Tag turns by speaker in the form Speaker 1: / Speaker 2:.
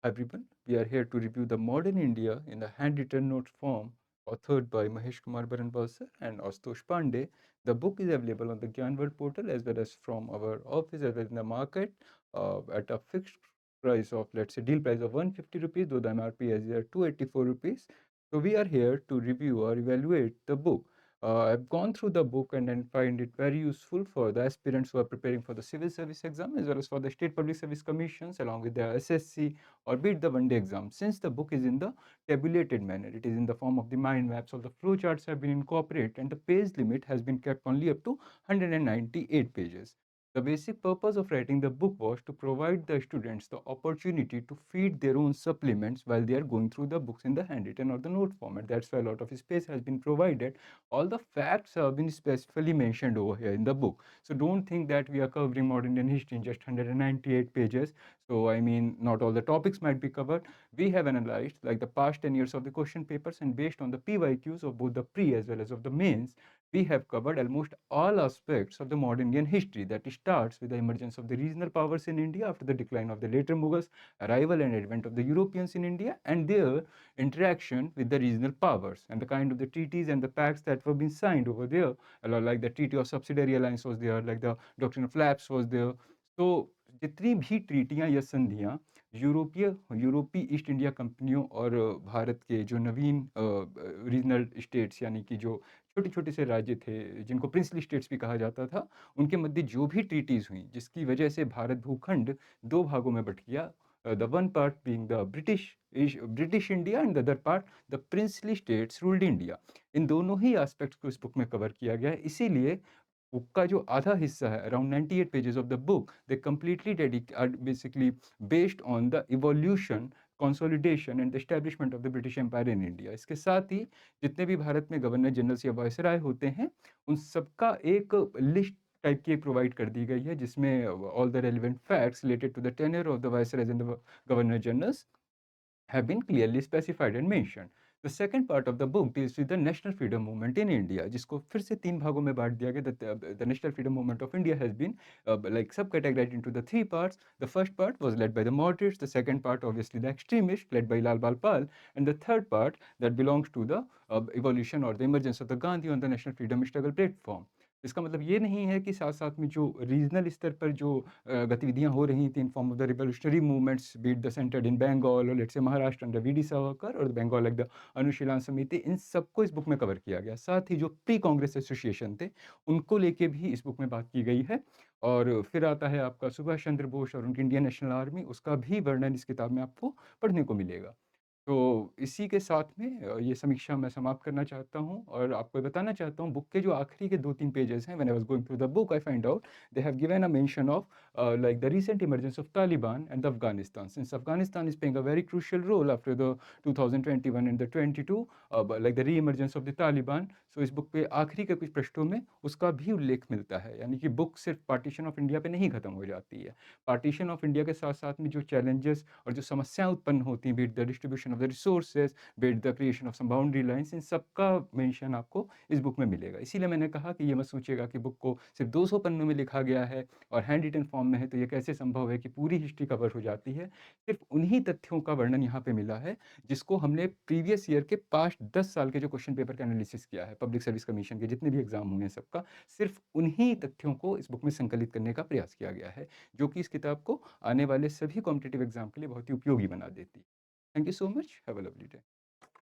Speaker 1: Everyone, we are here to review the modern India in a handwritten note form, authored by Mahesh Kumar Baranbalsar and Astosh Pandey. The book is available on the Gyanward portal as well as from our office as well in the market at a fixed price of, let's say, deal price of 150 rupees, though the MRP is here 284 rupees. So we are here to review or evaluate the book. I've gone through the book and then find it very useful for the aspirants who are preparing for the civil service exam as well as for the state public service commissions along with the SSC or be it the one day exam. Since the book is in the tabulated manner, it is in the form of the mind maps, all the flow charts have been incorporated and the page limit has been kept only up to 198 pages. The basic purpose of writing the book was to provide the students the opportunity to feed their own supplements while they are going through the books in the handwritten or the note format. That's why a lot of space has been provided. All the facts have been specifically mentioned over here in the book. So don't think that we are covering modern Indian history in just 198 pages. So I mean, not all the topics might be covered. We have analyzed like the past 10 years of the question papers, and based on the PYQs of both the pre as well as of the mains, we have covered almost all aspects of the modern Indian history. That starts with the emergence of the regional powers in India after the decline of the later Mughals, arrival and advent of the Europeans in India, and their interaction with the regional powers, and the kind of the treaties and the pacts that were being signed over there, like the Treaty of Subsidiary Alliance was there, like the Doctrine of Lapse was there. So जितनी भी ट्रीटियां या संधियां यूरोपीय east India कंपनियों और भारत के जो नवीन regional states यानी कि जो छोटे छोटे से राज्य थे जिनको प्रिंसली स्टेट्स भी कहा जाता था, उनके मध्य जो भी ट्रीटीज हुई जिसकी वजह से भारत भूखंड दो भागों में बट गया, the one part being the British India and the other part the princely states ruled India. इन दोनों ही एस्पेक्ट्स को इस बुक में कवर किया गया है। इसीलिए बुक का जो आधा हिस्सा है, around 98 pages of the book, they completely basically based on the evolution, consolidation and establishment of the British empire in India. इसके साथ ही जितने भी भारत में गवर्नर जनरल्स या वायसराय होते हैं, उन सबका एक लिस्ट टाइप की प्रोवाइड कर दी गई है जिसमें all the relevant facts related to the tenure of the viceroys and the governor generals have been clearly specified and mentioned. The second part of the book deals with the national freedom movement in India, जिसको फिर से तीन भागों में बांट दिया गया. The national freedom movement of India has been like subcategorized into the three parts. The first part was led by the moderates, the second part obviously the extremists led by Lal Bal Pal, and the third part that belongs to the evolution or the emergence of the Gandhi on the national freedom struggle platform. इसका मतलब ये नहीं है कि साथ-साथ में जो regional स्तर पर जो गतिविधियाँ हो रही थी in form of the revolutionary movements, be it the centred in Bengal और लेट्स से महाराष्ट्र अंडर वीडी सावरकर और बंगाल लाइक द अनुशीलन समिति, इन सबको इस बुक में कवर किया गया। साथ ही जो प्री कांग्रेस एसोसिएशन थे, उनको लेके भी इस बुक में बात की गई है। और फिर आता है आपका सुभाष चंद्र बोस और उनकी इंडियन नेशनल आर्मी, उसका भी वर्णन इस किताब में आपको पढ़ने को मिलेगा। तो इसी के साथ में ये समीक्षा मैं समाप्त करना चाहता हूँ और आपको बताना चाहता हूँ बुक के जो आखिरी के 2-3 पेजेज़ हैं, when I was going through the book I find out they have given a mention of like the recent emergence of Taliban and Afghanistan. Since Afghanistan is playing a very crucial role after the 2021 and the 22, like the re-emergence of the Taliban. So इस book पे आखिरी के कुछ पृष्ठों में उसका भी उल्लेख मिलता है, यानी कि बुक सिर्फ पार्टीशन ऑफ इंडिया पे नहीं खत्म हो जाती है। पार्टीशन ऑफ इंडिया के साथ साथ में जो चैलेंजेस और जो समस्याएं उत्पन्न होती हैं, be it the distribution of the resources, be it the creation of some boundary lines, इन सबका मेंशन आपको इस बुक में मिलेगा। इसीलिए मैंने कहा कि ये मत सोचिएगा कि बुक को सिर्फ 200 पन्नों में लिखा गया है और हैंड रिटन फॉर्म में है तो ये कैसे संभव है कि पूरी हिस्ट्री कवर हो जाती है। सिर्फ उन्हीं तथ्यों का वर्णन यहाँ पे मिला है जिसको हमने प्रीवियस ईयर के पास्ट 10 साल के जो क्वेश्चन पेपर का एनालिसिस किया है, पब्लिक सर्विस कमीशन के जितने भी एग्जाम हुए हैं सबका, सिर्फ उन्हीं तथ्यों को इस बुक में संकलित करने का प्रयास किया गया है, जो कि इस किताब को आने वाले सभी कॉम्पिटिटिव एग्जाम के लिए बहुत ही उपयोगी बना देती है। Thank you so much, have a lovely day.